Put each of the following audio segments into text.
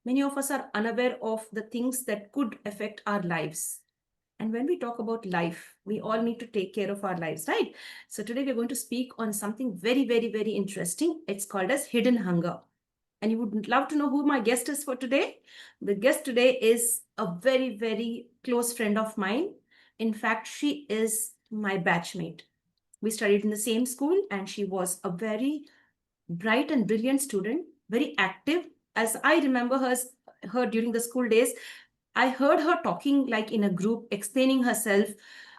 Many of us are unaware of the things that could affect our lives. And when we talk about life, we all need to take care of our lives, right? So today we're going to speak on something very, very, very interesting. It's called as hidden hunger. And you would love to know who my guest is for today. The guest today is a very, very close friend of mine. In fact, she is my batchmate. We studied in the same school, and she was a very bright and brilliant student, very active. As I remember her during the school days, I heard her talking like in a group, explaining herself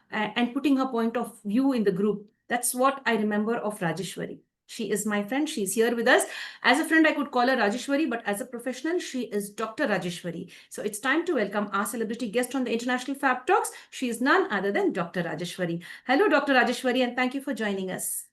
and putting her point of view in the group. That's what I remember of Rajeshwari. She is my friend. She's here with us. As a friend, I could call her Rajeshwari, but as a professional, she is Dr. Rajeshwari. So it's time to welcome our celebrity guest on the International Fab Talks. She is none other than Dr. Rajeshwari. Hello, Dr. Rajeshwari, and thank you for joining us.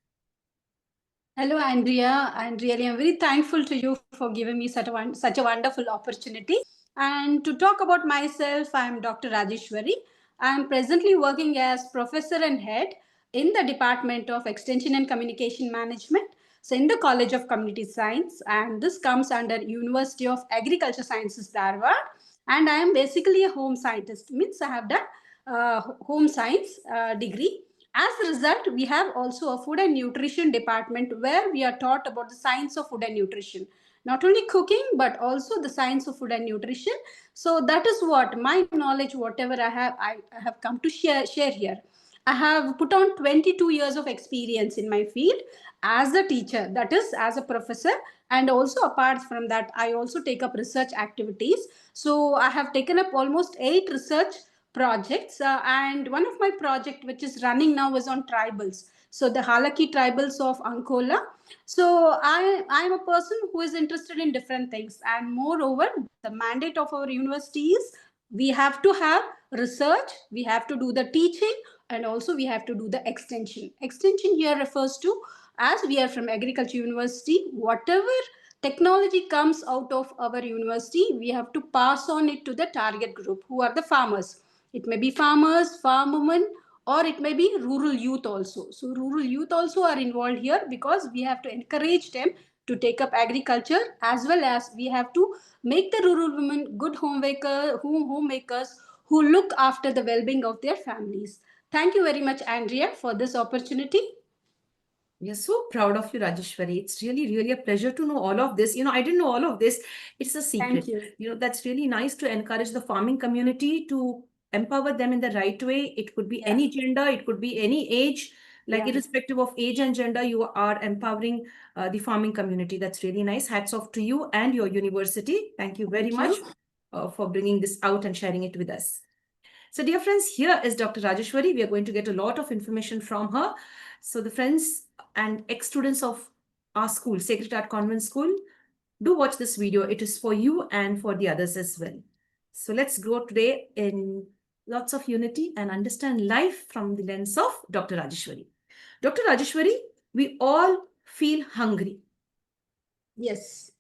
Hello, Andrea. And really, I'm very thankful to you for giving me such a wonderful opportunity. And to talk about myself, I'm Dr. Rajeshwari. I'm presently working as professor and head in the Department of Extension and Communication Management, so in the College of Community Science. And this comes under University of Agriculture Sciences, Dharwad. And I am basically a home scientist, means I have done home science degree. As a result, we have also a food and nutrition department where we are taught about the science of food and nutrition. Not only cooking, but also the science of food and nutrition. So that is what my knowledge, whatever I have come to share here. I have put on 22 years of experience in my field as a teacher, that is, as a professor. And also, apart from that, I also take up research activities. So I have taken up almost 8 research projects, and one of my project which is running now is on tribals, so the Halaki tribals of Ankola. So I am a person who is interested in different things, and moreover the mandate of our university is we have to have research, we have to do the teaching, and also we have to do the extension here refers to, as we are from agriculture university, whatever technology comes out of our university, we have to pass on it to the target group, who are the farmers. It may be farmers, farm women, or it may be rural youth also. So rural youth also are involved here because we have to encourage them to take up agriculture, as well as we have to make the rural women good homemakers who look after the well-being of their families. Thank you very much, Andrea, for this opportunity. We are so proud of you, Rajeshwari. It's really, really a pleasure to know all of this. I didn't know all of this. It's a secret. Thank you. That's really nice to encourage the farming community to empower them in the right way. It could be Yeah. any gender, it could be any age. Like, Yeah. irrespective of age and gender, you are empowering the farming community. That's really nice. Hats off to you and your university. Thank you very Thank much you. for bringing this out and sharing it with us. So, dear friends, here is Dr. Rajeshwari. We are going to get a lot of information from her. So, the friends and ex-students of our school, Sacred Heart Convent School, do watch this video. It is for you and for the others as well. So, let's grow today in lots of unity and understand life from the lens of Dr. Rajeshwari. Dr. Rajeshwari, we all feel hungry. Yes.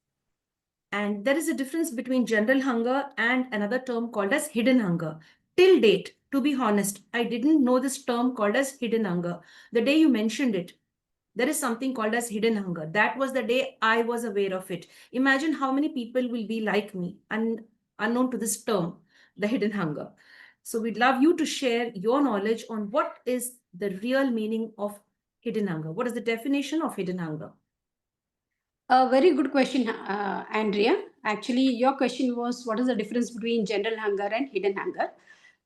And there is a difference between general hunger and another term called as hidden hunger. Till date, to be honest, I didn't know this term called as hidden hunger. The day you mentioned it, there is something called as hidden hunger. That was the day I was aware of it. Imagine how many people will be like me and unknown to this term, the hidden hunger. So we'd love you to share your knowledge on what is the real meaning of hidden hunger. What is the definition of hidden hunger? A very good question, Andrea. Actually, your question was what is the difference between general hunger and hidden hunger?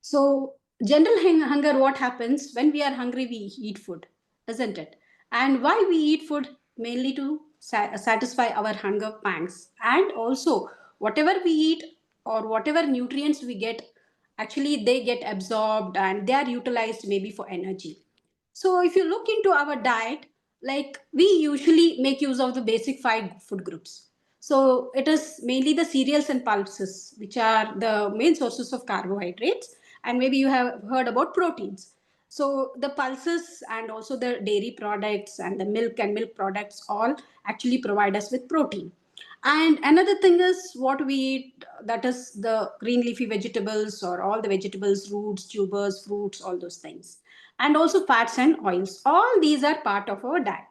So, general hunger, what happens when we are hungry, we eat food, isn't it? And why we eat food? Mainly to satisfy our hunger pangs. And also, whatever we eat or whatever nutrients we get, actually, they get absorbed and they are utilized maybe for energy. So if you look into our diet, like we usually make use of the basic 5 food groups. So it is mainly the cereals and pulses, which are the main sources of carbohydrates. And maybe you have heard about proteins. So the pulses and also the dairy products and the milk and milk products all actually provide us with protein. And another thing is what we eat, that is the green leafy vegetables or all the vegetables, roots, tubers, fruits, all those things. And also fats and oils. All these are part of our diet.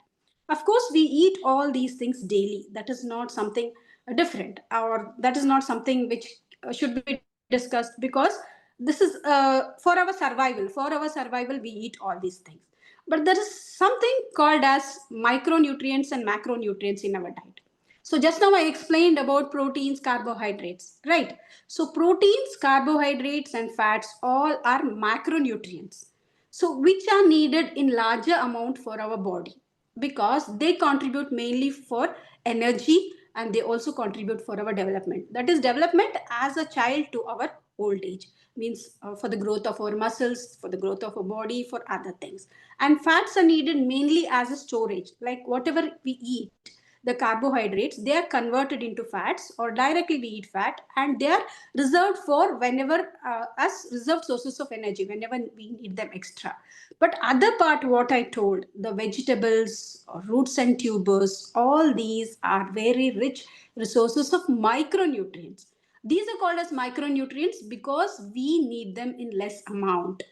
Of course, we eat all these things daily. That is not something different, or that is not something which should be discussed, because this is for our survival we eat all these things. But there is something called as micronutrients and macronutrients in our diet. So just now I explained about proteins, carbohydrates, right? So proteins, carbohydrates and fats all are macronutrients, so which are needed in larger amount for our body, because they contribute mainly for energy, and they also contribute for our development, that is development as a child to our old age, means for the growth of our muscles, for the growth of our body, for other things. And fats are needed mainly as a storage, like whatever we eat, the carbohydrates, they are converted into fats, or directly we eat fat, and they are reserved for whenever as reserved sources of energy whenever we need them extra. But other part, what I told, the vegetables, roots and tubers, all these are very rich resources of micronutrients. These are called as micronutrients because we need them in less amount.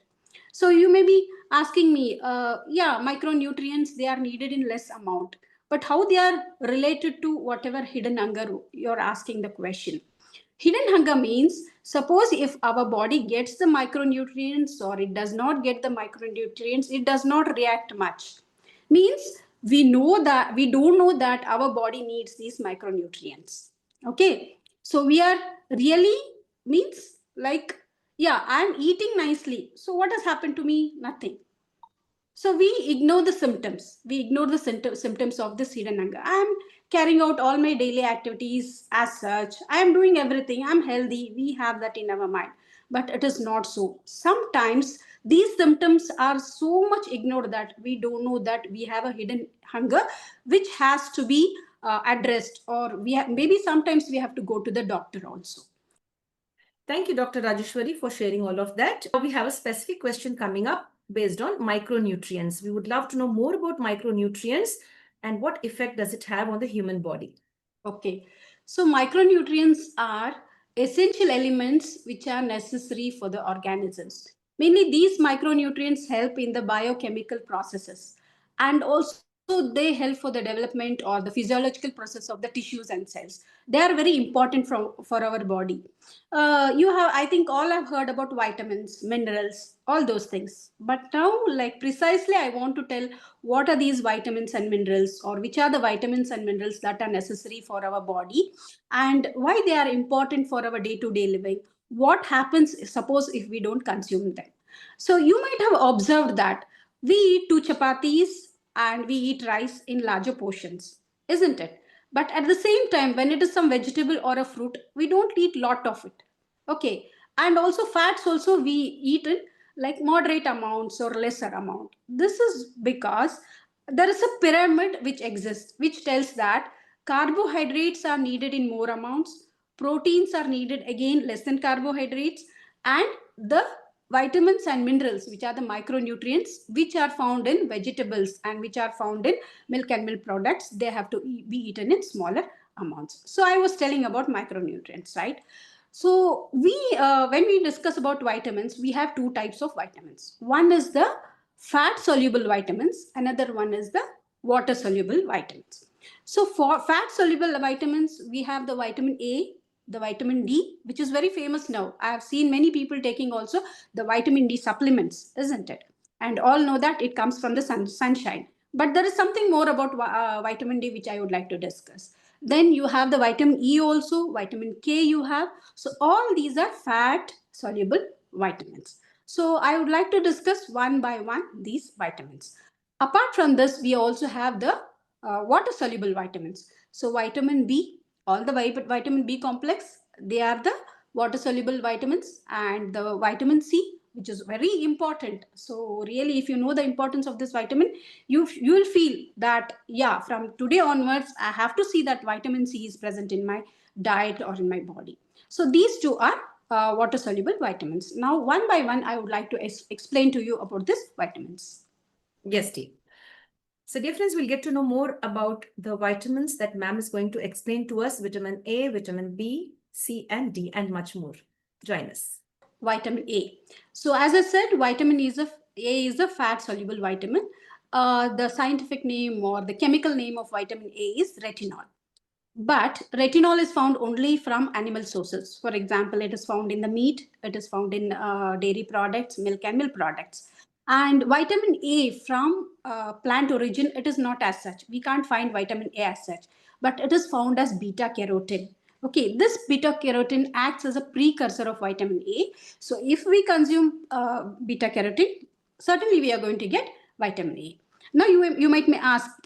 So you may be asking me, yeah, micronutrients, they are needed in less amount, but how they are related to whatever hidden hunger you're asking the question. Hidden hunger means, suppose if our body gets the micronutrients or it does not get the micronutrients, it does not react much. Means we don't know that our body needs these micronutrients. Okay. So we are really, means like, yeah, I'm eating nicely. So what has happened to me? Nothing. So we ignore the symptoms. We ignore the symptoms of this hidden hunger. I'm carrying out all my daily activities as such. I'm doing everything. I'm healthy. We have that in our mind. But it is not so. Sometimes these symptoms are so much ignored that we don't know that we have a hidden hunger which has to be addressed, or maybe sometimes we have to go to the doctor also. Thank you, Dr. Rajeshwari, for sharing all of that. We have a specific question coming up based on micronutrients. We would love to know more about micronutrients and what effect does it have on the human body. Okay, so micronutrients are essential elements which are necessary for the organisms. Mainly, these micronutrients help in the biochemical processes, and also they help for the development or the physiological process of the tissues and cells. They are very important for our body. You have, I think, all have heard about vitamins, minerals, all those things. But now, like precisely, I want to tell what are these vitamins and minerals, or which are the vitamins and minerals that are necessary for our body, and why they are important for our day-to-day living. What happens, suppose, if we don't consume them? So you might have observed that we eat two chapatis and we eat rice in larger portions, isn't it? But at the same time, when it is some vegetable or a fruit, we don't eat lot of it. Okay. And also fats also we eat in like moderate amounts or lesser amount. This is because there is a pyramid which exists, which tells that carbohydrates are needed in more amounts, proteins are needed again less than carbohydrates, and the vitamins and minerals, which are the micronutrients, which are found in vegetables and which are found in milk and milk products, they have to be eaten in smaller amounts. So I was telling about micronutrients, right? So when we discuss about vitamins, we have two types of vitamins. One is the fat soluble vitamins, another one is the water soluble vitamins. So for fat soluble vitamins, we have the vitamin A, the vitamin D, which is very famous now. I have seen many people taking also the vitamin D supplements, isn't it? And all know that it comes from the sunshine. But there is something more about vitamin D which I would like to discuss. Then you have the vitamin E also, vitamin K you have. So all these are fat soluble vitamins. So I would like to discuss one by one these vitamins. Apart from this, we also have the water soluble vitamins. So vitamin B, all the vitamin B complex, they are the water soluble vitamins, and the vitamin C, which is very important. So really, if you know the importance of this vitamin, you will feel that, yeah, from today onwards I have to see that vitamin C is present in my diet or in my body. So these two are water soluble vitamins. Now one by one I would like to explain to you about these vitamins. Yes, Dee. So dear friends, we'll get to know more about the vitamins that ma'am is going to explain to us: vitamin A, vitamin B, C and D, and much more. Join us. Vitamin A. So as I said, vitamin A is a fat soluble vitamin. The scientific name or the chemical name of vitamin A is retinol. But retinol is found only from animal sources. For example, it is found in the meat, it is found in dairy products, milk and milk products. And vitamin A from plant origin, it is not as such. We can't find vitamin A as such, but it is found as beta carotene. Okay, this beta carotene acts as a precursor of vitamin A. So if we consume beta carotene, certainly we are going to get vitamin A. Now you might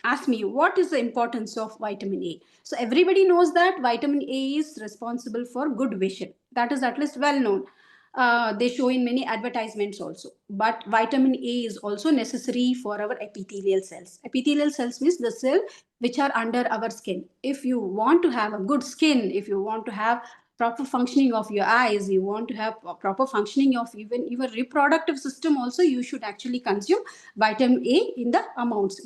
ask me, what is the importance of vitamin A? So everybody knows that vitamin A is responsible for good vision. That is at least well known. They show in many advertisements also. But vitamin A is also necessary for our epithelial cells. Epithelial cells means the cell which are under our skin. If you want to have a good skin, if you want to have proper functioning of your eyes, you want to have proper functioning of even your reproductive system also, you should actually consume vitamin A in the amounts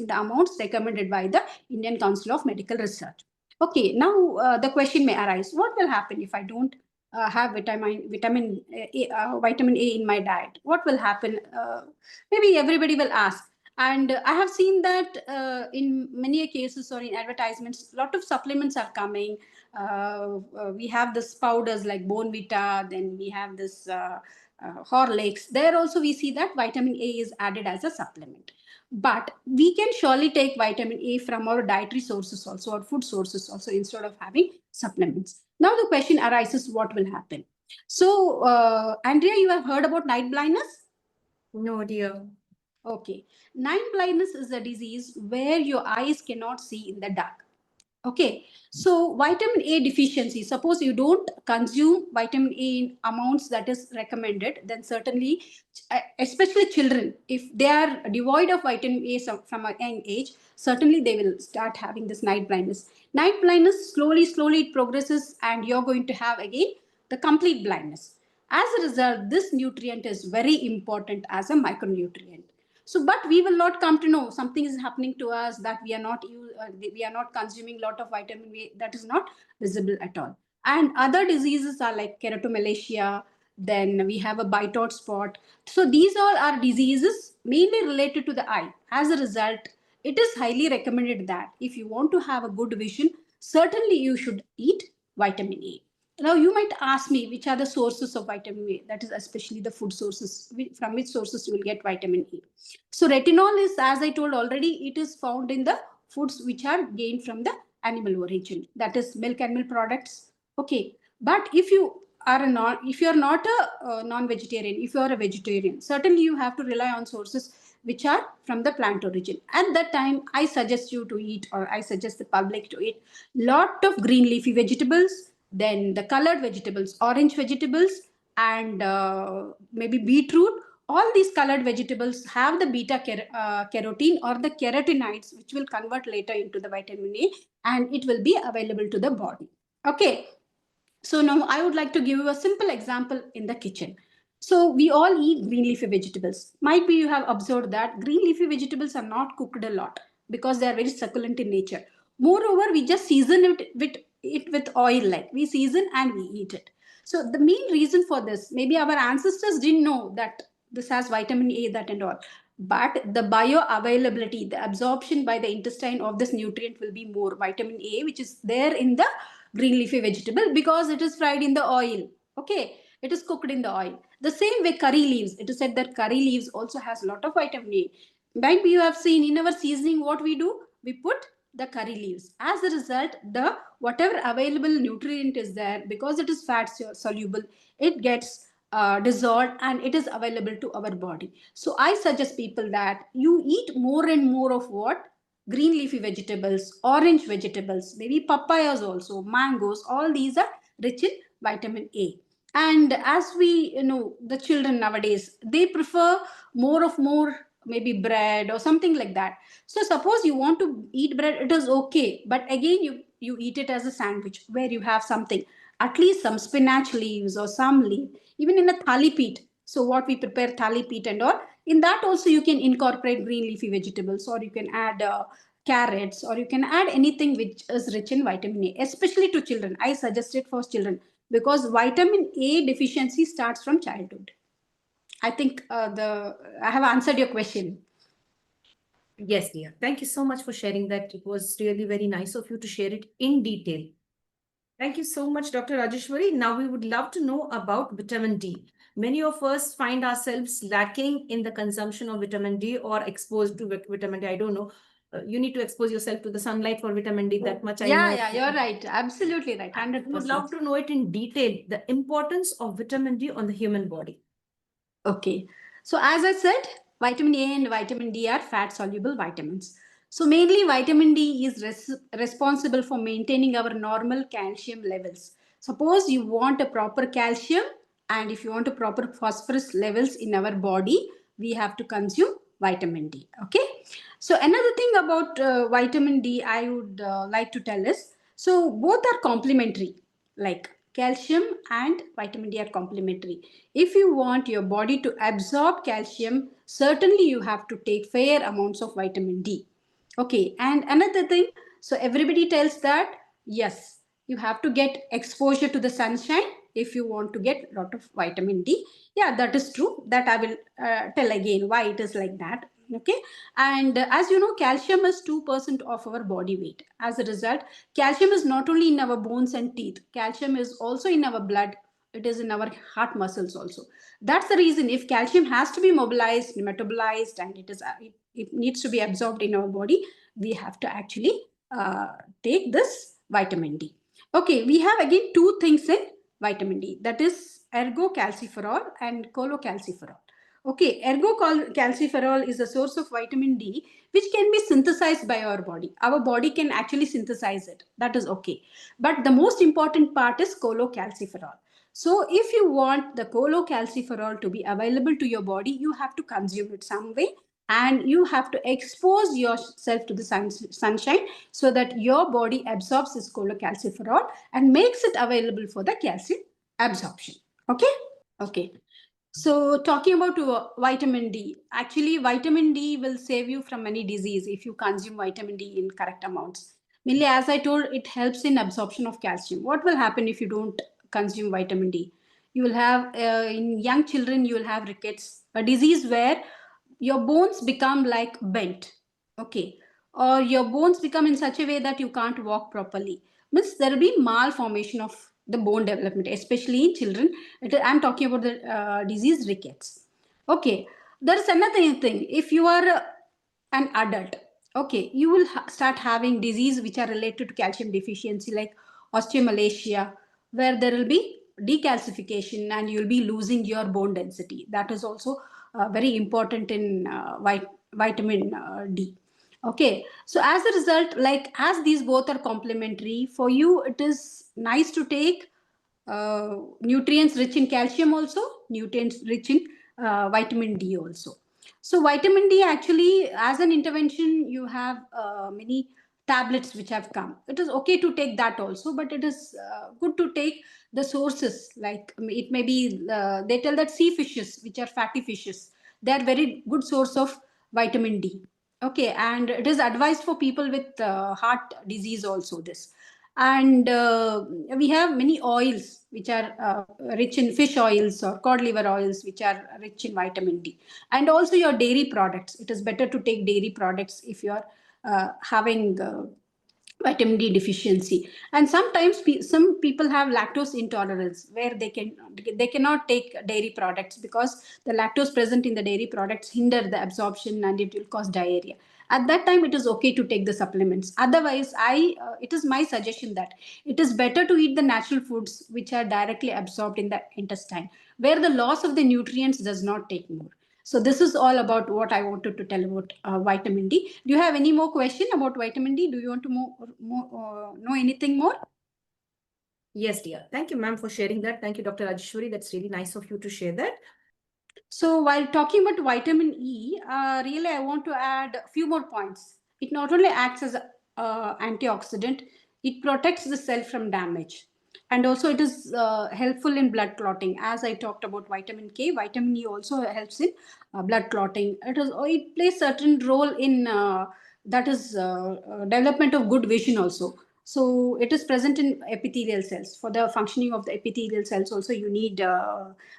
recommended by the Indian Council of Medical Research. Okay, now the question may arise: what will happen if I don't have vitamin A in my diet? What will happen? Maybe everybody will ask. And I have seen that in many cases or in advertisements, a lot of supplements are coming. We have this powders like Bone Vita, then we have this Horlicks. There also we see that vitamin A is added as a supplement. But we can surely take vitamin A from our dietary sources also, or food sources also, instead of having supplements. Now the question arises: what will happen? So, Andrea, you have heard about night blindness? No, dear. Okay. Night blindness is a disease where your eyes cannot see in the dark. Okay, so vitamin A deficiency, suppose you don't consume vitamin A in amounts that is recommended, then certainly, especially children, if they are devoid of vitamin A from a young age, certainly they will start having this night blindness. Night blindness, slowly it progresses, and you're going to have again the complete blindness. As a result, this nutrient is very important as a micronutrient. So, but we will not come to know something is happening to us, that we are not consuming a lot of vitamin A, that is not visible at all. And other diseases are like keratomalacia, then we have a bitoid spot. So these all are diseases mainly related to the eye. As a result, it is highly recommended that if you want to have a good vision, certainly you should eat vitamin A. Now you might ask me, which are the sources of vitamin A? That is especially the food sources. From which sources you will get vitamin A? So retinol is, as I told already, it is found in the foods which are gained from the animal origin. That is milk and milk products. Okay, but if you are if you are not a non-vegetarian, if you are a vegetarian, certainly you have to rely on sources which are from the plant origin. At that time, I suggest you to eat, or I suggest the public to eat, lot of green leafy vegetables, then the colored vegetables, orange vegetables, and maybe beetroot. All these colored vegetables have the carotene or the carotenoids, which will convert later into the vitamin A, and it will be available to the body. Okay, so now I would like to give you a simple example in the kitchen. So we all eat green leafy vegetables. Might be you have observed that green leafy vegetables are not cooked a lot because they are very succulent in nature. Moreover, we just season it with oil, like we season and we eat it. So the main reason for this, maybe our ancestors didn't know that this has vitamin A, that and all. But the bioavailability, the absorption by the intestine of this nutrient will be more. Vitamin A, which is there in the green leafy vegetable, because it is fried in the oil. Okay, it is cooked in the oil. The same way curry leaves. It is said that curry leaves also has a lot of vitamin A. Maybe you have seen in our seasoning what we do. We put the curry leaves. As a result, the whatever available nutrient is there, because it is fat soluble, it gets dissolved and it is available to our body. So I suggest people that you eat more and more of what? Green leafy vegetables, orange vegetables, maybe papayas also, mangoes. All these are rich in vitamin A. And as we know, the children nowadays, they prefer more maybe bread or something like that. So suppose you want to eat bread, it is okay, but again you eat it as a sandwich where you have something, at least some spinach leaves or some leaf, even in a thali peat. So what we prepare thali peat and all, in that also you can incorporate green leafy vegetables, or you can add carrots, or you can add anything which is rich in vitamin A, especially to children. I suggest it for children because vitamin A deficiency starts from childhood. I think I have answered your question. Yes, dear. Thank you so much for sharing that. It was really very nice of you to share it in detail. Thank you so much, Dr. Rajeshwari. Now we would love to know about vitamin D. Many of us find ourselves lacking in the consumption of vitamin D or exposed to vitamin D. I don't know. You need to expose yourself to the sunlight for vitamin D. That much I know. Yeah, you're right. Absolutely right. I would 100%. love to know it in detail, the importance of vitamin D on the human body. Okay. So as I said, vitamin A and vitamin D are fat soluble vitamins. So mainly vitamin D is responsible for maintaining our normal calcium levels. Suppose you want a proper calcium and if you want a proper phosphorus levels in our body, we have to consume vitamin D. Okay. So another thing about vitamin D I would like to tell is, so both are complementary, like calcium and vitamin D are complementary. If you want your body to absorb calcium, certainly you have to take fair amounts of vitamin D. Okay, and another thing, so everybody tells that yes, you have to get exposure to the sunshine if you want to get a lot of vitamin D. Yeah, that is true. That I will tell again why it is like that. Okay, and as you know, calcium is 2% of our body weight. As a result, calcium is not only in our bones and teeth, calcium is also in our blood, it is in our heart muscles also. That's the reason if calcium has to be mobilized, metabolized, and it needs to be absorbed in our body, we have to actually take this vitamin D. Okay, we have again two things in vitamin D, that is ergocalciferol and cholecalciferol. Okay, ergocalciferol is a source of vitamin D which can be synthesized by our body. Our body can actually synthesize it. That is okay. But the most important part is cholecalciferol. So if you want the cholecalciferol to be available to your body, you have to consume it some way and you have to expose yourself to the sunshine so that your body absorbs this cholecalciferol and makes it available for the calcium absorption. Okay? Okay. So talking about vitamin D, actually vitamin D will save you from any disease if you consume vitamin D in correct amounts. Mainly, as I told, it helps in absorption of calcium. What will happen if you don't consume vitamin D? You will have, in young children, you will have rickets, a disease where your bones become like bent. Okay. Or your bones become in such a way that you can't walk properly. Means there will be malformation of the bone development, especially in children. I'm talking about the disease rickets. Okay. There is another thing. If you are an adult, okay, you will start having disease which are related to calcium deficiency like osteomalacia, where there will be decalcification and you'll be losing your bone density. That is also very important in vitamin D. Okay, so as a result, like as these both are complementary for you, it is nice to take nutrients rich in calcium also, nutrients rich in vitamin D also. So vitamin D actually, as an intervention, you have many tablets which have come. It is okay to take that also, but it is good to take the sources. Like it may be, they tell that sea fishes, which are fatty fishes, they are very good source of vitamin D. Okay, and it is advised for people with heart disease also this. And we have many oils which are rich in fish oils or cod liver oils which are rich in vitamin D, and also your dairy products. It is better to take dairy products if you are having vitamin D deficiency. And sometimes some people have lactose intolerance where they cannot take dairy products because the lactose present in the dairy products hinder the absorption and it will cause diarrhea. At that time it is okay to take the supplements. Otherwise, it is my suggestion that it is better to eat the natural foods which are directly absorbed in the intestine, where the loss of the nutrients does not take more. So this is all about what I wanted to tell about vitamin D. Do you have any more question about vitamin D? Do you want to know anything more? Yes, dear. Thank you, ma'am, for sharing that. Thank you, Dr. Rajeshwari. That's really nice of you to share that. So while talking about vitamin E, really I want to add a few more points. It not only acts as an antioxidant, it protects the cell from damage. And also it is helpful in blood clotting. As I talked about vitamin K, vitamin E also helps in blood clotting. It plays certain role in that is development of good vision also. So it is present in epithelial cells. For the functioning of the epithelial cells also you need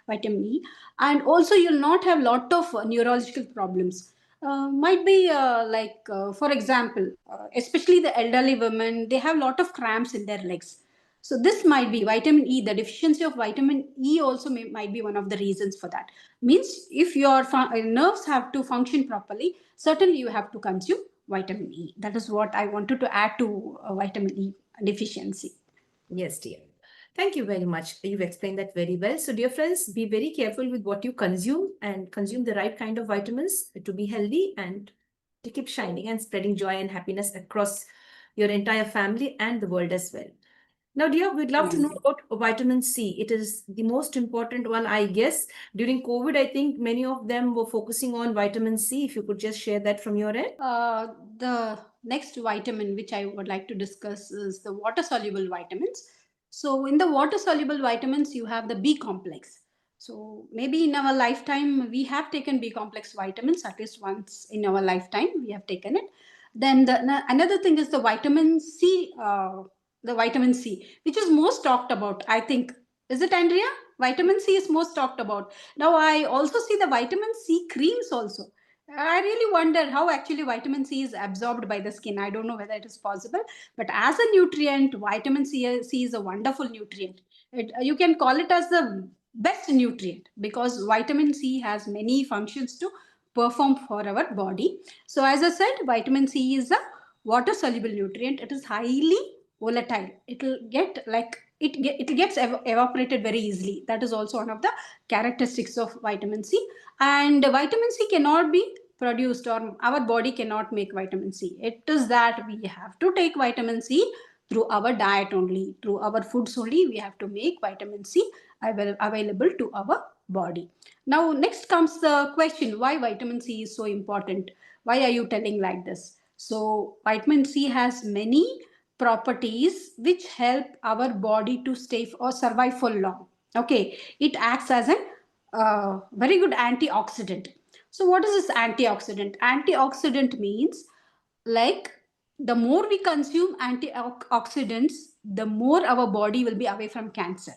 vitamin E. And also you'll not have lot of neurological problems. Might be for example, especially the elderly women, they have a lot of cramps in their legs. So this might be vitamin E. The deficiency of vitamin E also might be one of the reasons for that. Means if your nerves have to function properly, certainly you have to consume vitamin E. That is what I wanted to add to vitamin E deficiency. Yes, dear. Thank you very much. You've explained that very well. So, dear friends, be very careful with what you consume and consume the right kind of vitamins to be healthy and to keep shining and spreading joy and happiness across your entire family and the world as well. Now, dear, we'd love to know about vitamin C. It is the most important one, I guess. During COVID, I think many of them were focusing on vitamin C. If you could just share that from your end. The next vitamin which I would like to discuss is the water soluble vitamins. So, in the water soluble vitamins, you have the B complex. So, maybe in our lifetime, we have taken B complex vitamins at least once in our lifetime, we have taken it. Then, another thing is the vitamin C, which is most talked about, I think. Is it, Andrea? Vitamin C is most talked about. Now, I also see the vitamin C creams also. I really wonder how actually vitamin C is absorbed by the skin. I don't know whether it is possible, but as a nutrient, vitamin C is a wonderful nutrient. You can call it as the best nutrient because vitamin C has many functions to perform for our body. So, as I said, vitamin C is a water soluble nutrient. It is highly volatile. It gets evaporated very easily. That is also one of the characteristics of vitamin C. And vitamin C cannot be produced, or our body cannot make vitamin C. It is that we have to take vitamin C through our diet only, through our foods only. We have to make vitamin C available to our body. Now, next comes the question, why vitamin C is so important? Why are you telling like this? So, vitamin C has many properties which help our body to stay or survive for long. Okay, it acts as a very good antioxidant. So, what is this antioxidant? Antioxidant means like the more we consume antioxidants, the more our body will be away from cancer.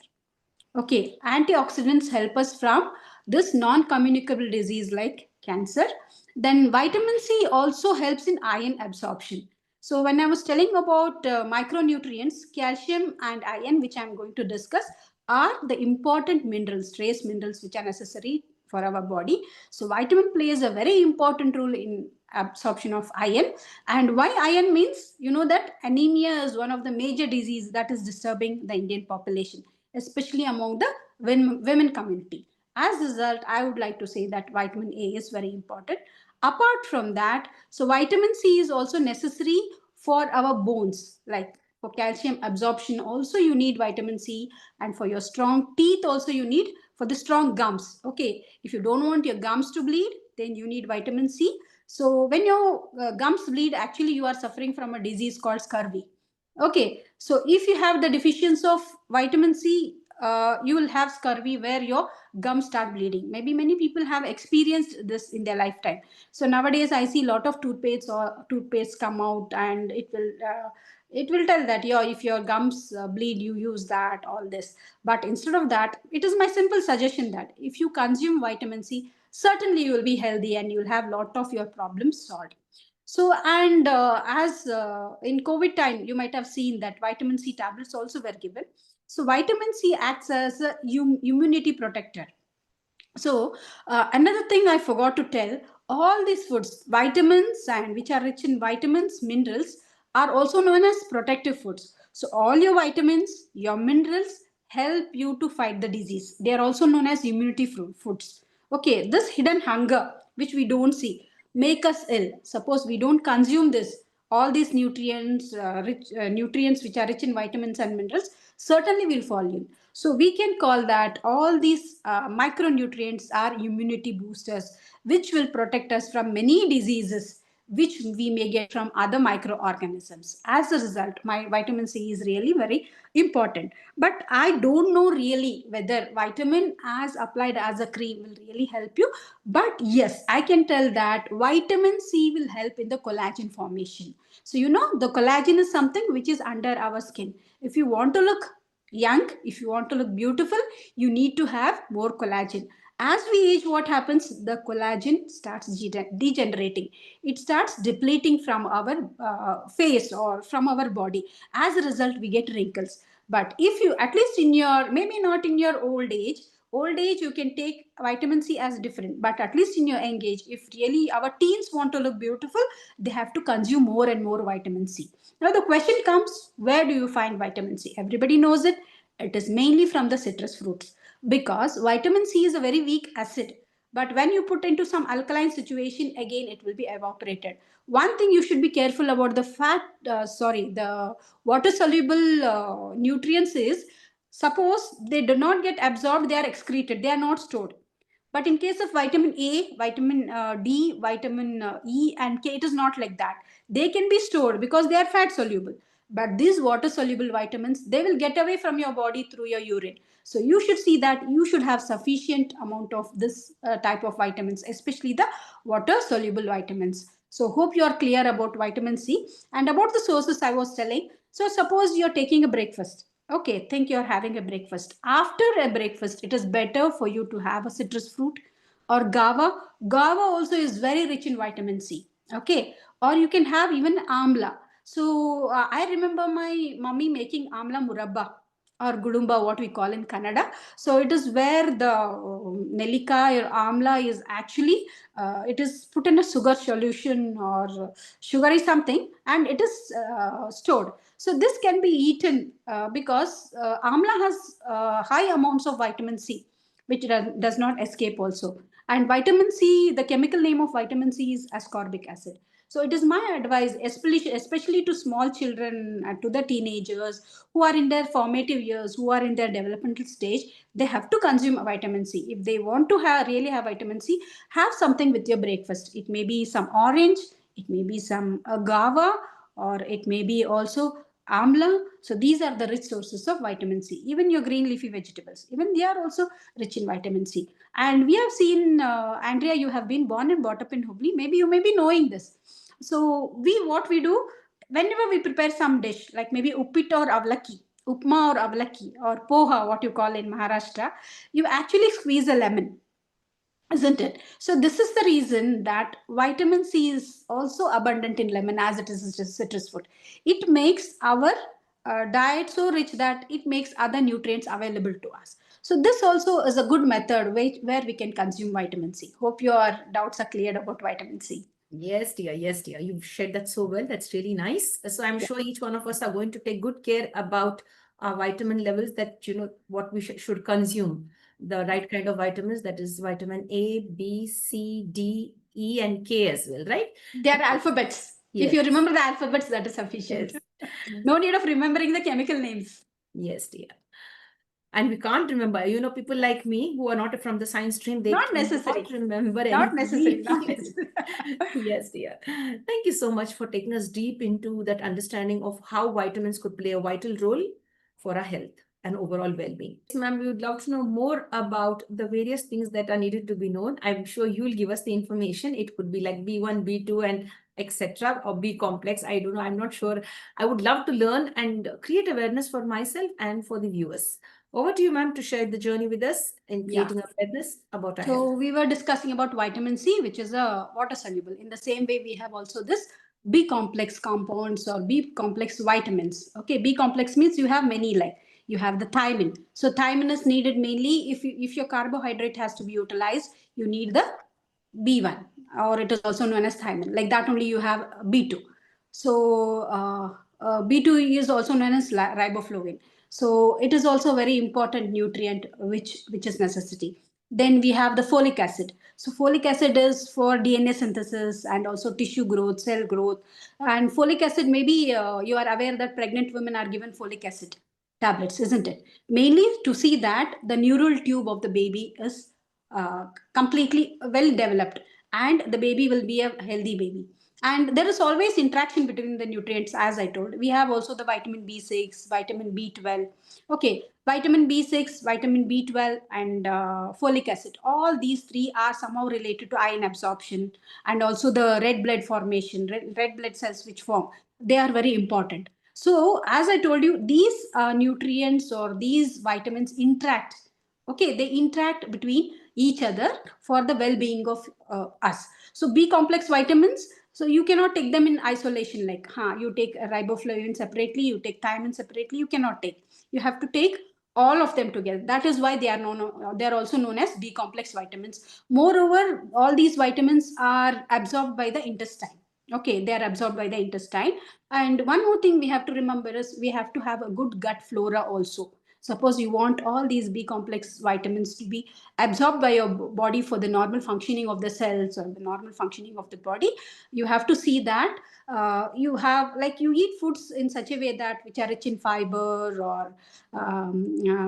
Okay, antioxidants help us from this non-communicable disease like cancer. Then vitamin C also helps in iron absorption. So when I was telling about micronutrients, calcium and iron, which I'm going to discuss, are the important minerals, trace minerals, which are necessary for our body. So vitamin plays a very important role in absorption of iron. And why iron means, you know that anemia is one of the major diseases that is disturbing the Indian population, especially among the women community. As a result, I would like to say that vitamin A is very important. Apart from that, so vitamin C is also necessary for our bones, like for calcium absorption also you need vitamin C, and for your strong teeth also you need, for the strong gums. Okay, if you don't want your gums to bleed, then you need vitamin C. So when your gums bleed, actually you are suffering from a disease called scurvy. Okay, so if you have the deficiency of vitamin C, you will have scurvy where your gums start bleeding. Maybe many people have experienced this in their lifetime. So nowadays I see a lot of toothpaste come out, and it will tell that if your gums bleed, you use that, all this. But instead of that, it is my simple suggestion that if you consume vitamin C, certainly you will be healthy and you will have lot of your problems solved. So, and as in COVID time, you might have seen that vitamin C tablets also were given. So, vitamin C acts as a immunity protector. So, another thing I forgot to tell, all these foods, vitamins and which are rich in vitamins, minerals, are also known as protective foods. So, all your vitamins, your minerals help you to fight the disease. They are also known as immunity foods. Okay, this hidden hunger, which we don't see, make us ill. Suppose we don't consume this, all these nutrients, nutrients which are rich in vitamins and minerals, certainly will fall in. So we can call that all these micronutrients are immunity boosters, which will protect us from many diseases which we may get from other microorganisms. As a result, my vitamin C is really very important. But I don't know really whether vitamin as applied as a cream will really help you. But yes, I can tell that vitamin C will help in the collagen formation. So, the collagen is something which is under our skin. If you want to look young, if you want to look beautiful, you need to have more collagen. As we age, what happens? The collagen starts degenerating. It starts depleting from our face or from our body. As a result, we get wrinkles. But if you, at least in your, maybe not in your old age you can take vitamin C as different, but at least in your young age, if really our teens want to look beautiful, they have to consume more and more vitamin C. Now the question comes, where do you find vitamin C? Everybody knows it. It is mainly from the citrus fruits, because vitamin C is a very weak acid, but when you put into some alkaline situation, again it will be evaporated. One thing you should be careful about the water soluble nutrients is, suppose they do not get absorbed, they are excreted, they are not stored. But in case of vitamin A, vitamin D, vitamin E and K, it is not like that. They can be stored because they are fat soluble. But these water soluble vitamins, they will get away from your body through your urine. So you should see that you should have sufficient amount of this type of vitamins, especially the water soluble vitamins. So hope you are clear about vitamin C and about the sources I was telling. So suppose you're taking a breakfast. Okay, think you're having a breakfast. After a breakfast, it is better for you to have a citrus fruit or guava. Guava also is very rich in vitamin C. Okay, or you can have even amla. So I remember my mummy making amla murabba or gudumba, what we call in Kannada. So it is where the nelika or amla is actually, it is put in a sugar solution or sugary something, and it is stored. So this can be eaten because amla has high amounts of vitamin C, which does not escape also. And vitamin C, the chemical name of vitamin C is ascorbic acid. So it is my advice, especially to small children, to the teenagers who are in their formative years, who are in their developmental stage, they have to consume vitamin C. If they want to really have vitamin C, have something with your breakfast. It may be some orange, it may be some guava, or it may be also amla. So these are the rich sources of vitamin C. Even your green leafy vegetables, even they are also rich in vitamin C. And we have seen, Andrea, you have been born and brought up in Hubli. Maybe you may be knowing this. So what we do, whenever we prepare some dish, like maybe uppit or avlaki, upma or avlaki, or poha, what you call in Maharashtra, you actually squeeze a lemon, isn't it? So this is the reason that vitamin C is also abundant in lemon, as it is a citrus fruit. It makes our diet so rich that it makes other nutrients available to us. So this also is a good method where we can consume vitamin C. Hope your doubts are cleared about vitamin C. Yes, dear. Yes, dear. You've shared that so well. That's really nice. So I'm sure each one of us are going to take good care about our vitamin levels, that, what we should consume. The right kind of vitamins, that is vitamin A, B, C, D, E, and K as well, right? They are alphabets. If Yes. you remember the alphabets, that is sufficient. Yes. No need of remembering the chemical names. Yes, dear. And we can't remember, people like me who are not from the science stream, they Not cannot necessary. remember Not anything. necessary. Not Yes. necessary. Yes, dear. Thank you so much for taking us deep into that understanding of how vitamins could play a vital role for our health and overall well-being. Yes, ma'am, we would love to know more about the various things that are needed to be known. I'm sure you'll give us the information. It could be like B1, B2, and etc., or B complex. I don't know. I'm not sure. I would love to learn and create awareness for myself and for the viewers. Over to you, ma'am, to share the journey with us in creating awareness about our health. So we were discussing about vitamin C, which is a water soluble. In the same way, we have also this B complex compounds or B complex vitamins. Okay, B complex means you have many, like you have the thiamine. So thiamine is needed mainly if your carbohydrate has to be utilized, you need the B1, or it is also known as thiamine. Like that only you have B2. So B2 is also known as riboflavin. So it is also a very important nutrient which is necessity. Then we have the folic acid. So folic acid is for DNA synthesis and also tissue growth, cell growth. And folic acid, maybe you are aware that pregnant women are given folic acid tablets, isn't it? Mainly to see that the neural tube of the baby is completely well developed and the baby will be a healthy baby. And there is always interaction between the nutrients, as I told. We have also the vitamin B6, vitamin B12. Okay, vitamin B6, vitamin B12, and folic acid. All these three are somehow related to iron absorption and also the red blood formation, red blood cells which form. They are very important. So, as I told you, these nutrients or these vitamins interact Okay, they interact between each other for the well-being of us. So B complex vitamins, so you cannot take them in isolation, like you take riboflavin separately, you take thiamine separately, you cannot take. You have to take all of them together. That is why they are known, they are also known as B complex vitamins. Moreover, all these vitamins are absorbed by the intestine. Okay, they are absorbed by the intestine. And one more thing we have to remember is we have to have a good gut flora also. Suppose you want all these B complex vitamins to be absorbed by your body for the normal functioning of the cells or the normal functioning of the body, you have to see that you have, like, you eat foods in such a way that which are rich in fiber, or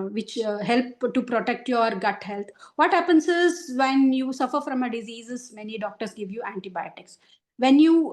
which help to protect your gut health. What happens is when you suffer from a diseases, many doctors give you antibiotics. When you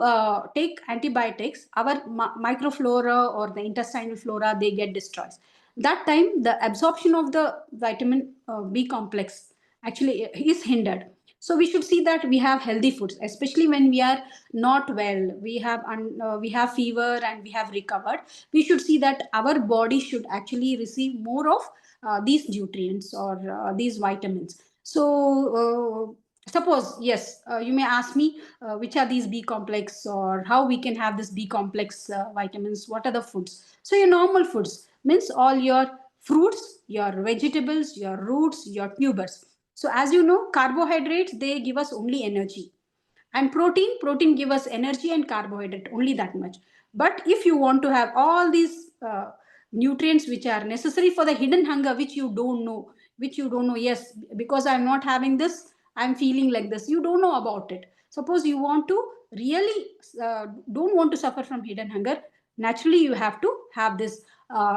take antibiotics, our microflora or the intestinal flora, they get destroyed. That time the absorption of the vitamin B complex actually is hindered. So we should see that we have healthy foods, especially when we are not well, we have fever and we have recovered. We should see that our body should actually receive more of these nutrients or these vitamins. So suppose, yes, you may ask me which are these B complex, or how we can have this B complex vitamins, what are the foods. So your normal foods means all your fruits, your vegetables, your roots, your tubers. So as you know, carbohydrates, they give us only energy. And protein give us energy and carbohydrate, only that much. But if you want to have all these nutrients which are necessary for the hidden hunger, which you don't know, yes, because I'm not having this, I'm feeling like this, you don't know about it. Suppose you want to really don't want to suffer from hidden hunger, naturally you have to have this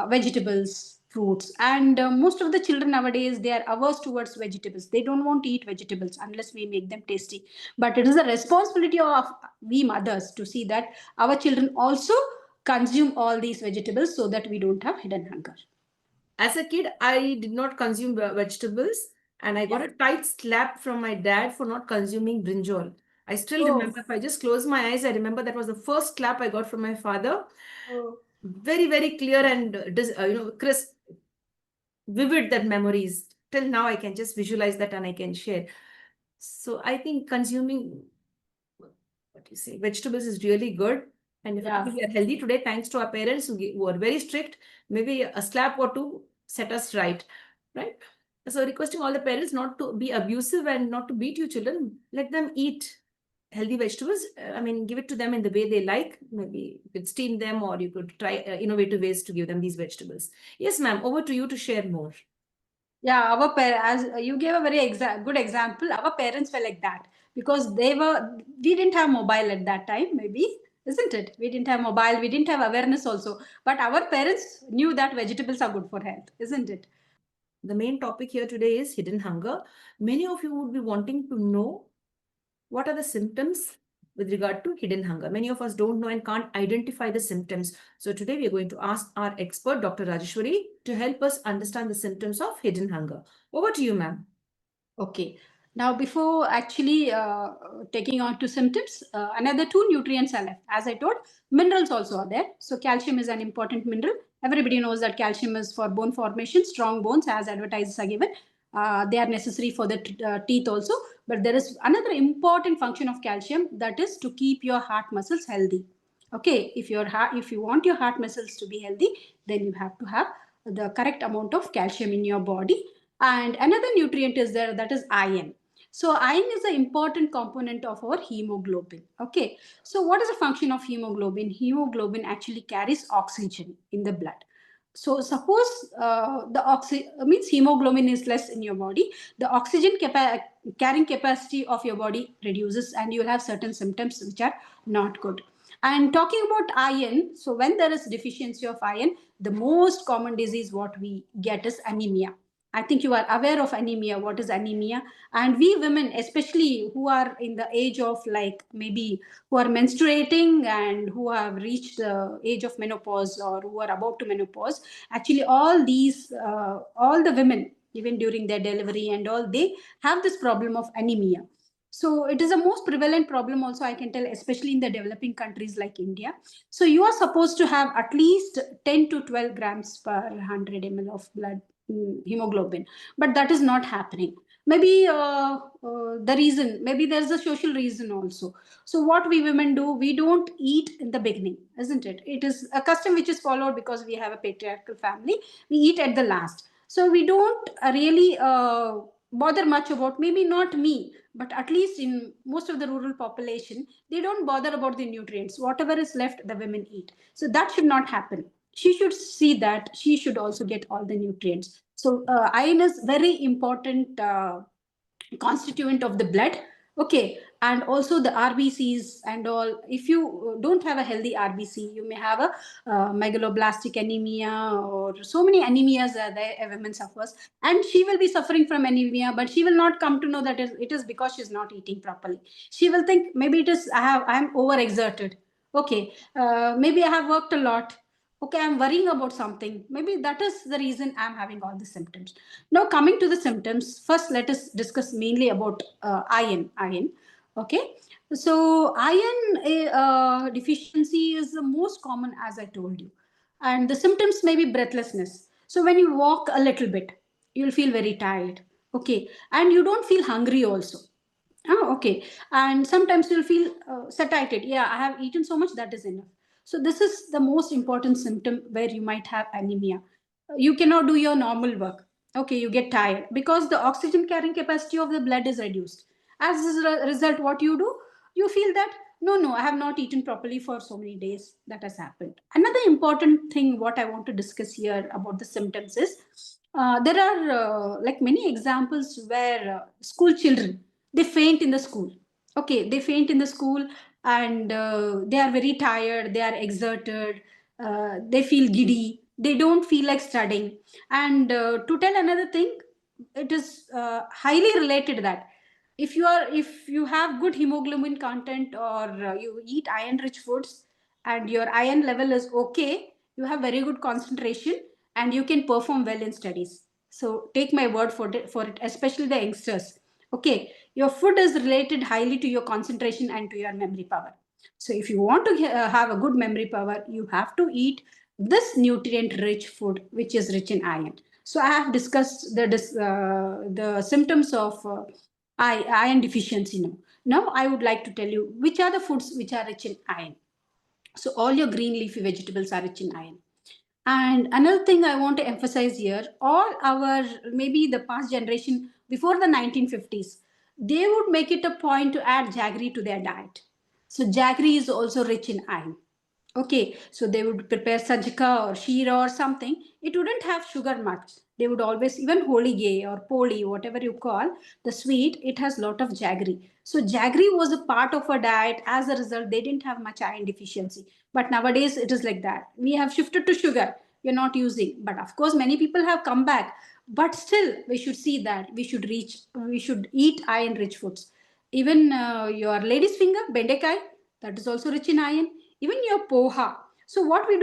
vegetables, fruits. And most of the children nowadays, they are averse towards vegetables. They don't want to eat vegetables unless we make them tasty. But it is the responsibility of we mothers to see that our children also consume all these vegetables, so that we don't have hidden hunger. As a kid, I did not consume vegetables, and I got Yeah. a tight slap from my dad for not consuming brinjal. I still Oh. remember, if I just close my eyes, I remember that was the first slap I got from my father. Oh. Very, very clear and crisp, vivid that memories. Till now, I can just visualize that and I can share. So I think consuming, what do you say, vegetables is really good. And if Yeah. we are healthy today, thanks to our parents who are very strict, maybe a slap or two set us right, right? So requesting all the parents not to be abusive and not to beat your children. Let them eat healthy vegetables. I mean, give it to them in the way they like. Maybe you could steam them, or you could try innovative ways to give them these vegetables. Yes, ma'am. Over to you to share more. Yeah, as you gave a very good example, our parents were like that because we didn't have mobile at that time, maybe, isn't it? We didn't have mobile, we didn't have awareness also. But our parents knew that vegetables are good for health, isn't it? The main topic here today is hidden hunger. Many of you would be wanting to know what are the symptoms with regard to hidden hunger. Many of us don't know and can't identify the symptoms. So today we are going to ask our expert, Dr. Rajeshwari, to help us understand the symptoms of hidden hunger. Over to you, ma'am. Okay. Now, before actually taking on to symptoms, another two nutrients are left. As I told, minerals also are there. So, calcium is an important mineral. Everybody knows that calcium is for bone formation, strong bones, as advertises are given. They are necessary for the teeth also. But there is another important function of calcium, that is to keep your heart muscles healthy. Okay, if you want your heart muscles to be healthy, then you have to have the correct amount of calcium in your body. And another nutrient is there, that is iron. So iron is an important component of our hemoglobin. Okay, so what is the function of hemoglobin? Hemoglobin actually carries oxygen in the blood. So suppose the oxygen means hemoglobin is less in your body, the oxygen carrying capacity of your body reduces, and you will have certain symptoms which are not good. And talking about iron, so when there is deficiency of iron, the most common disease what we get is anemia. I think you are aware of anemia. What is anemia? And we women, especially who are in the age of, like, maybe who are menstruating and who have reached the age of menopause or who are about to menopause, actually all the women, even during their delivery and all, they have this problem of anemia. So it is a most prevalent problem also, I can tell, especially in the developing countries like India. So you are supposed to have at least 10 to 12 grams per 100 ml of blood hemoglobin, but that is not happening. Maybe the reason, maybe there's a social reason also. So what we women do, we don't eat in the beginning, isn't it? It is a custom which is followed because we have a patriarchal family. We eat at the last, so we don't really bother much about, maybe not me, but at least in most of the rural population, they don't bother about the nutrients. Whatever is left, the women eat. So that should not happen. She should see that she should also get all the nutrients. So iron is very important constituent of the blood. Okay, and also the RBCs and all. If you don't have a healthy RBC, you may have a megaloblastic anemia, or so many anemias are there a woman suffers, and she will be suffering from anemia, but she will not come to know that it is because she's not eating properly. She will think maybe it is I'm overexerted. Okay, maybe I have worked a lot. Okay, I'm worrying about something, maybe that is the reason I'm having all the symptoms. Now coming to the symptoms, first let us discuss mainly about iron. Okay, so iron deficiency is the most common, as I told you, and the symptoms may be breathlessness. So when you walk a little bit, you'll feel very tired. Okay, and you don't feel hungry also. Oh, okay. And sometimes you'll feel satiated. Yeah, I have eaten so much, that is enough. So this is the most important symptom where you might have anemia. You cannot do your normal work. Okay, you get tired because the oxygen carrying capacity of the blood is reduced. As a result, what you do? You feel that no, I have not eaten properly for so many days. That has happened. Another important thing what I want to discuss here about the symptoms is there are like many examples where school children, they faint in the school. Okay, they faint in the school, and they are very tired, they are exerted, they feel giddy, they don't feel like studying. And to tell another thing, it is highly related that if you have good hemoglobin content, or you eat iron rich foods, and your iron level is okay, you have very good concentration, and you can perform well in studies. So take my word for it, especially the youngsters. Okay, your food is related highly to your concentration and to your memory power. So if you want to have a good memory power, you have to eat this nutrient rich food which is rich in iron. So I have discussed the symptoms of iron deficiency. Now I would like to tell you which are the foods which are rich in iron. So all your green leafy vegetables are rich in iron. And another thing I want to emphasize here, all our, maybe the past generation before the 1950s, they would make it a point to add jaggery to their diet. So jaggery is also rich in iron. Okay, so they would prepare sajka or sheera or something. It wouldn't have sugar much. They would always, even holige or poli, whatever you call the sweet, it has lot of jaggery. So jaggery was a part of our diet. As a result, they didn't have much iron deficiency. But nowadays, it is like that. We have shifted to sugar. We're not using. But of course, many people have come back. But still, we should see that we should eat iron-rich foods. Even your lady's finger, bendekai, that is also rich in iron. Even your poha. So what we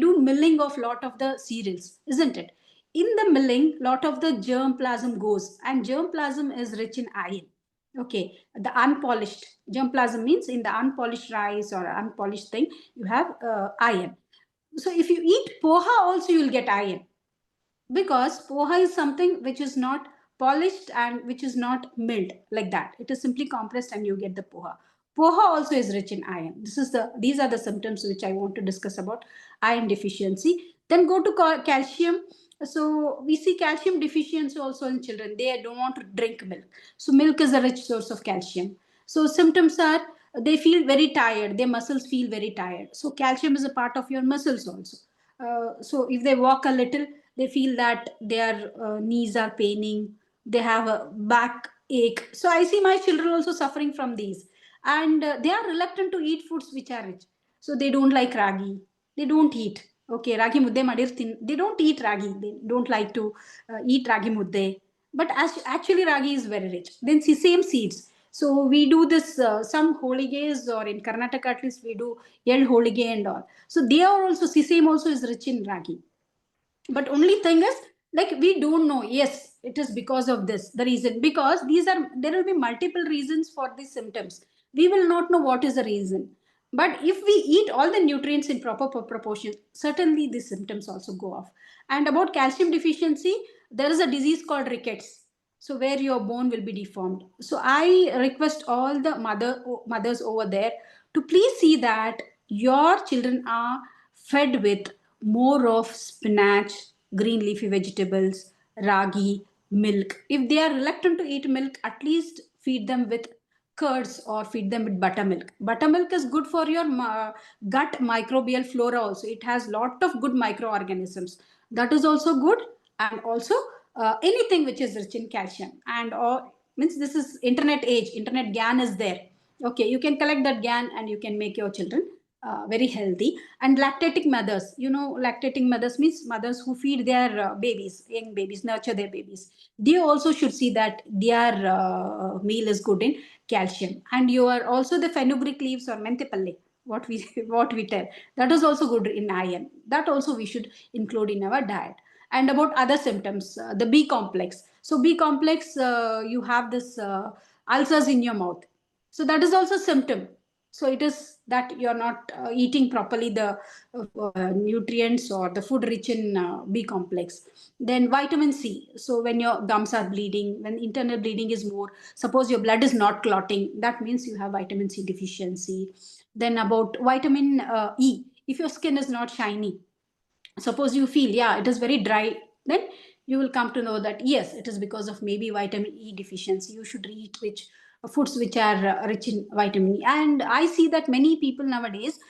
do milling of lot of the cereals, isn't it? In the milling, lot of the germ plasm goes, and germ plasm is rich in iron. Okay, the unpolished germ plasm means in the unpolished rice or unpolished thing, you have iron. So if you eat poha also, you'll get iron, because poha is something which is not polished and which is not milled like that. It is simply compressed and you get the poha. Poha also is rich in iron. These are the symptoms which I want to discuss about iron deficiency. Then go to calcium. So we see calcium deficiency also in children. They don't want to drink milk. So milk is a rich source of calcium. So symptoms are, they feel very tired. Their muscles feel very tired. So calcium is a part of your muscles also. So if they walk a little, they feel that their knees are paining, they have a back ache. So I see my children also suffering from these, and they are reluctant to eat foods which are rich. So they don't like ragi, they don't eat. Okay, ragi mudde madirthin, they don't eat ragi, they don't like to eat ragi mudde. But actually ragi is very rich. Then same seeds. So we do this some holidays, or in Karnataka at least we do yell holige and all. So they are also, sesame also is rich in ragi. But only thing is, like, we don't know. Yes, it is because of this the reason, because there will be multiple reasons for these symptoms. We will not know what is the reason. But if we eat all the nutrients in proper proportion, certainly these symptoms also go off. And about calcium deficiency, there is a disease called rickets, so where your bone will be deformed. So I request all the mothers over there to please see that your children are fed with more of spinach, green leafy vegetables, ragi, milk. If they are reluctant to eat milk, at least feed them with curds or feed them with buttermilk. Buttermilk is good for your gut microbial flora also. It has lot of good microorganisms. That is also good. And also anything which is rich in calcium. And or means this is internet age, internet GAN is there. Okay, you can collect that GAN and you can make your children very healthy. And lactating mothers, you know, lactating mothers means mothers who feed their babies, young babies, nurture their babies. They also should see that their meal is good in calcium. And you are also the fenugreek leaves or menthipalle, what we what we tell, that is also good in iron. That also we should include in our diet. And about other symptoms, the B complex. So B complex, you have this ulcers in your mouth, so that is also symptom. So it is that you're not eating properly the nutrients or the food rich in B complex. Then vitamin C. So when your gums are bleeding, when internal bleeding is more, suppose your blood is not clotting, that means you have vitamin C deficiency. Then about vitamin E. If your skin is not shiny, suppose you feel, yeah, it is very dry, then you will come to know that yes, it is because of maybe vitamin E deficiency. You should eat rich foods which are rich in vitamin E. And I see that many people nowadays,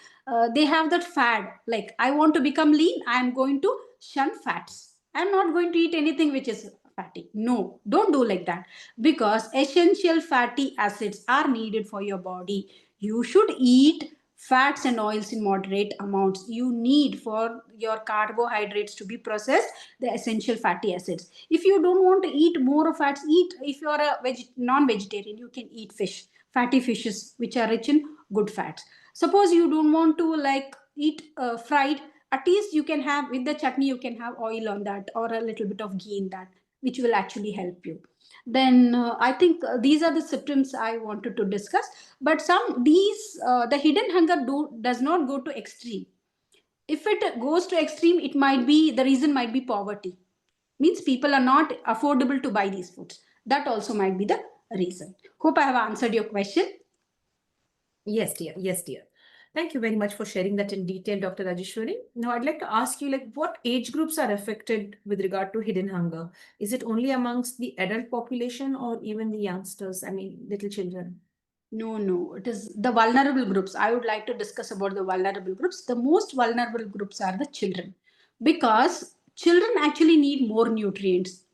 they have that fad, like, I want to become lean, I am going to shun fats, I'm not going to eat anything which is fatty. No, don't do like that, because essential fatty acids are needed for your body. You should eat fats and oils in moderate amounts. You need for your carbohydrates to be processed the essential fatty acids. If you don't want to eat more of fats, eat, if you are a non-vegetarian, you can eat fish, fatty fishes which are rich in good fats. Suppose you don't want to like eat fried, at least you can have with the chutney, you can have oil on that or a little bit of ghee in that, which will actually help you. Then I think these are the symptoms I wanted to discuss. But some these the hidden hunger does not go to extreme. If it goes to extreme, it might be, the reason might be poverty, means people are not affordable to buy these foods. That also might be the reason. Hope I have answered your question. Yes, dear. Yes, dear. Thank you very much for sharing that in detail, Dr. Rajeshwari. Now, I'd like to ask you, like, what age groups are affected with regard to hidden hunger? Is it only amongst the adult population or even the youngsters? I mean, little children? No, no, it is the vulnerable groups. I would like to discuss about the vulnerable groups. The most vulnerable groups are the children, because children actually need more nutrients.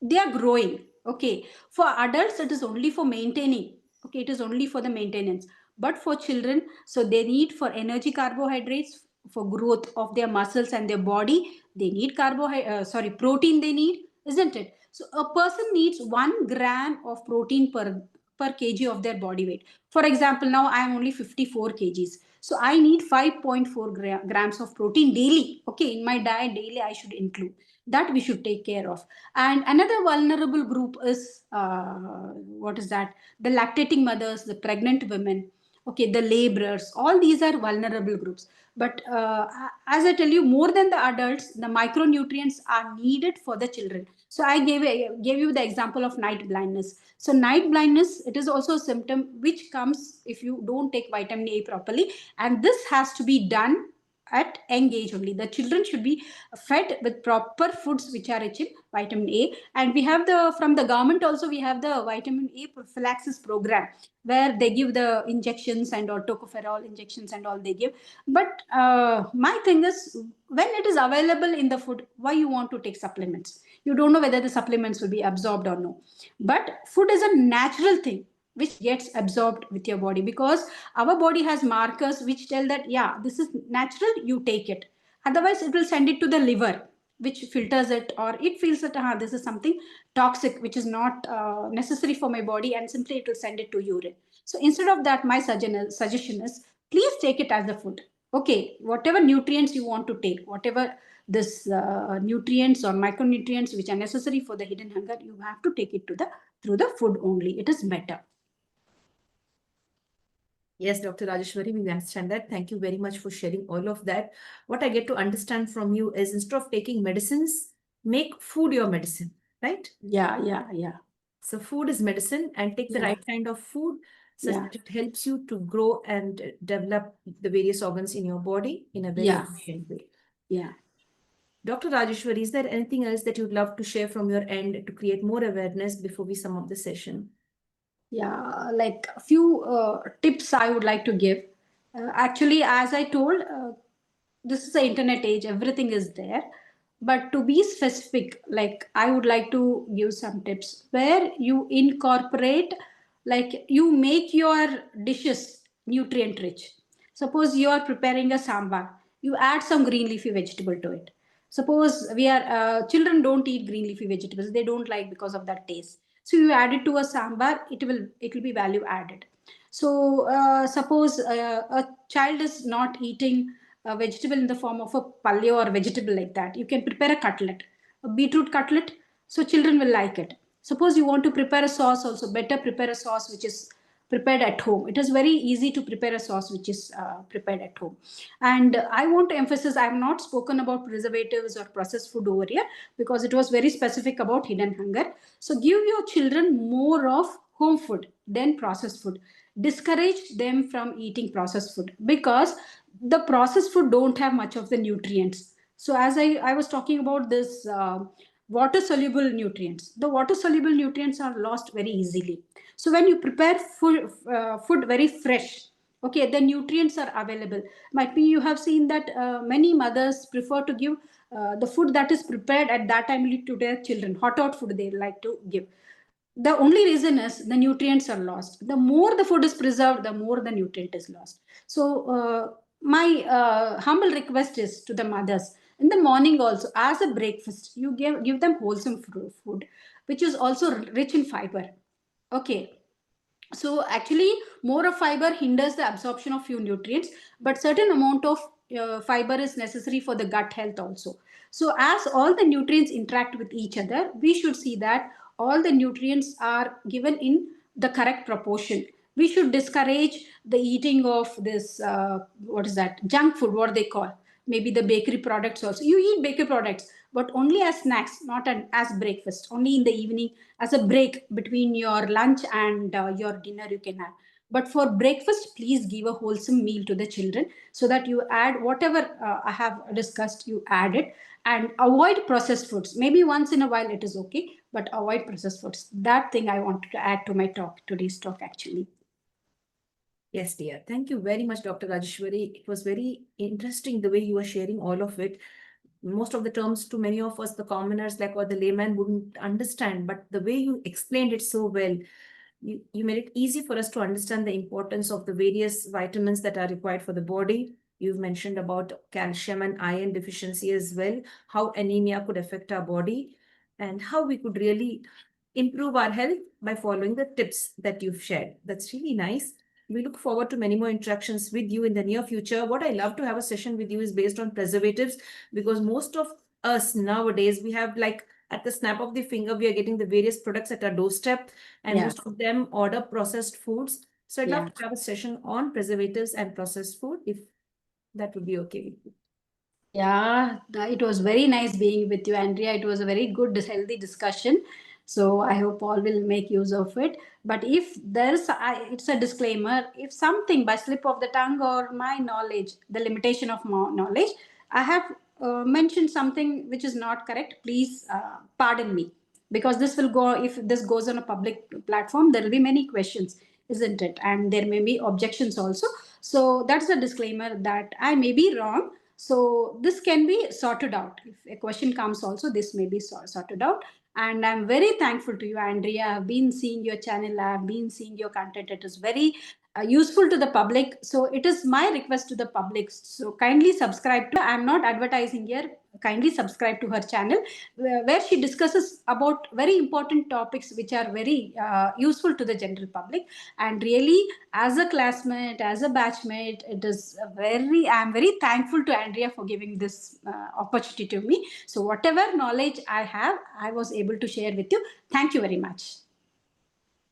They are growing. Okay. For adults, it is only for maintaining. Okay. It is only for the maintenance. But for children, so they need for energy carbohydrates, for growth of their muscles and their body, they need protein they need, isn't it? So a person needs 1 gram of protein per kg of their body weight. For example, now I am only 54 kgs. So I need 5.4 grams of protein daily. Okay, in my diet daily I should include. That we should take care of. And another vulnerable group is what is that? The lactating mothers, the pregnant women, okay, the laborers. All these are vulnerable groups. But as I tell you, more than the adults, the micronutrients are needed for the children. So I gave you the example of night blindness. So night blindness, it is also a symptom which comes if you don't take vitamin A properly, and this has to be done at young age only. The children should be fed with proper foods which are rich in vitamin A. And we have the, from the government also, we have the vitamin A prophylaxis program, where they give the injections and or tocopherol injections and all they give. But my thing is, when it is available in the food, why you want to take supplements? You don't know whether the supplements will be absorbed or no. But food is a natural thing which gets absorbed with your body, because our body has markers which tell that, yeah, this is natural, you take it. Otherwise it will send it to the liver, which filters it, or it feels that this is something toxic which is not necessary for my body, and simply it will send it to urine. So instead of that, my suggestion is, please take it as the food. Okay, whatever nutrients you want to take, whatever this nutrients or micronutrients which are necessary for the hidden hunger, you have to take it to the through the food only. It is better. Yes, Dr. Rajeshwari, we understand that. Thank you very much for sharing all of that. What I get to understand from you is instead of taking medicines, make food your medicine, right? Yeah. So food is medicine, and take the Yeah. right kind of food such Yeah. that it helps you to grow and develop the various organs in your body in a very Yeah. efficient way. Yeah. Dr. Rajeshwari, is there anything else that you'd love to share from your end to create more awareness before we sum up the session? Yeah, like a few tips I would like to give. Actually, as I told, this is the internet age, everything is there. But to be specific, like I would like to give some tips where you incorporate, like you make your dishes nutrient rich. Suppose you are preparing a sambar, you add some green leafy vegetable to it. Suppose we are children don't eat green leafy vegetables; they don't like because of that taste. So you add it to a sambar, it will be value added. So suppose a child is not eating a vegetable in the form of a paleo or vegetable like that, you can prepare a cutlet, a beetroot cutlet, so children will like it. Suppose you want to prepare a sauce also, better prepare a sauce which is prepared at home. It is very easy to prepare a sauce which is prepared at home. And I want to emphasize, I have not spoken about preservatives or processed food over here because it was very specific about hidden hunger. So give your children more of home food than processed food. Discourage them from eating processed food because the processed food don't have much of the nutrients. So as I was talking about this water soluble nutrients, the water soluble nutrients are lost very easily. So when you prepare food very fresh, okay, the nutrients are available. Might be you have seen that many mothers prefer to give the food that is prepared at that time to their children, hot food they like to give. The only reason is the nutrients are lost. The more the food is preserved, the more the nutrient is lost. So my humble request is to the mothers, in the morning also as a breakfast you give them wholesome food which is also rich in fiber. Okay, so actually more of fiber hinders the absorption of few nutrients, but certain amount of fiber is necessary for the gut health also. So as all the nutrients interact with each other, we should see that all the nutrients are given in the correct proportion. We should discourage the eating of this what is that junk food, what they call, maybe the bakery products also. You eat bakery products but only as snacks, not as breakfast, only in the evening as a break between your lunch and your dinner you can have. But for breakfast, please give a wholesome meal to the children so that you add whatever I have discussed, you add it, and avoid processed foods. Maybe once in a while it is okay, but avoid processed foods. That thing I wanted to add to my talk, today's talk actually. Yes, dear. Thank you very much, Dr. Rajeshwari. It was very interesting the way you were sharing all of it. Most of the terms to many of us, the commoners, like or the layman, wouldn't understand. But the way you explained it so well, you made it easy for us to understand the importance of the various vitamins that are required for the body. You've mentioned about calcium and iron deficiency as well, how anemia could affect our body, and how we could really improve our health by following the tips that you've shared. That's really nice. We look forward to many more interactions with you in the near future. What I love to have a session with you is based on preservatives, because most of us nowadays, we have like at the snap of the finger, we are getting the various products at our doorstep, and Yeah. most of them order processed foods. So I'd Yeah. love to have a session on preservatives and processed food, if that would be okay with you. Yeah, it was very nice being with you, Andrea. It was a very good, healthy discussion. So I hope all will make use of it. But if there's, it's a disclaimer. If something by slip of the tongue or my knowledge, the limitation of my knowledge, I have mentioned something which is not correct, please pardon me. Because this will go, if this goes on a public platform, there will be many questions, isn't it? And there may be objections also. So that's a disclaimer that I may be wrong, so this can be sorted out. If a question comes also, this may be sorted out. And I'm very thankful to you, Andrea. I've been seeing your channel. I've been seeing your content. It is very useful to the public. So it is my request to the public. So kindly subscribe to, I'm not advertising here. Kindly subscribe to her channel where she discusses about very important topics which are very useful to the general public. And really, as a classmate, as a batchmate, it is I'm very thankful to Andrea for giving this opportunity to me. So whatever knowledge I have, I was able to share with you. Thank you very much.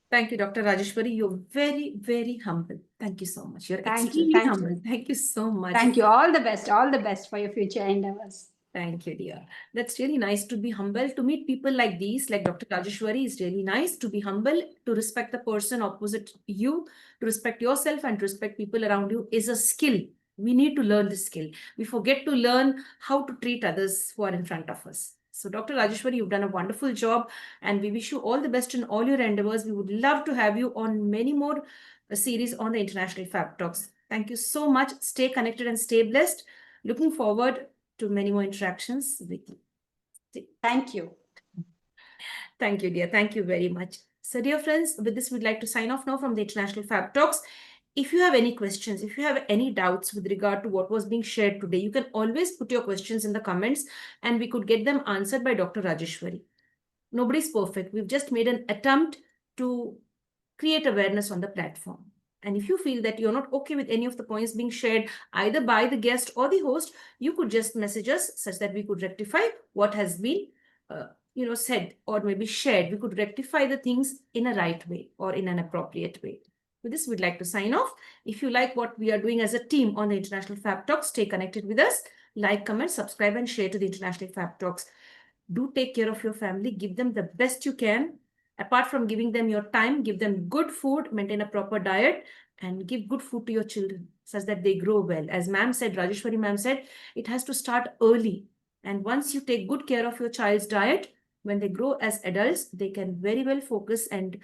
Thank you, Dr. Rajeshwari. You're very, very humble. Thank you so much. You're Thank you. extremely Thank humble. you. Thank you so much. Thank you. All the best. All the best for your future endeavors. Thank you, dear. That's really nice to be humble. To meet people like these, like Dr. Rajeshwari, is really nice to be humble, to respect the person opposite you, to respect yourself, and to respect people around you is a skill. We need to learn this skill. We forget to learn how to treat others who are in front of us. So, Dr. Rajeshwari, you've done a wonderful job, and we wish you all the best in all your endeavors. We would love to have you on many more series on the International Fab Talks. Thank you so much. Stay connected and stay blessed. Looking forward to many more interactions with you. Thank you. Thank you, dear. Thank you very much. So, dear friends, with this, we'd like to sign off now from the International Fab Talks. If you have any questions, if you have any doubts with regard to what was being shared today, you can always put your questions in the comments and we could get them answered by Dr. Rajeshwari. Nobody's perfect. We've just made an attempt to create awareness on the platform. And if you feel that you're not okay with any of the points being shared either by the guest or the host, you could just message us such that we could rectify what has been said or maybe shared. We could rectify the things in a right way or in an appropriate way. With this, we'd like to sign off. If you like what we are doing as a team on the International Fab Talks, stay connected with us. Like, comment, subscribe, and share to the International Fab Talks. Do take care of your family. Give them the best you can. Apart from giving them your time, give them good food, maintain a proper diet, and give good food to your children such that they grow well. As ma'am said, Rajeshwari ma'am said, it has to start early. And once you take good care of your child's diet, when they grow as adults, they can very well focus and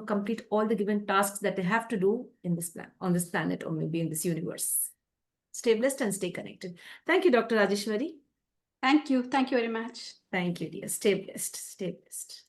complete all the given tasks that they have to do in this on this planet or maybe in this universe. Stay blessed and stay connected. Thank you, Dr. Rajeshwari. Thank you. Thank you very much. Thank you, dear. Stay blessed. Stay blessed.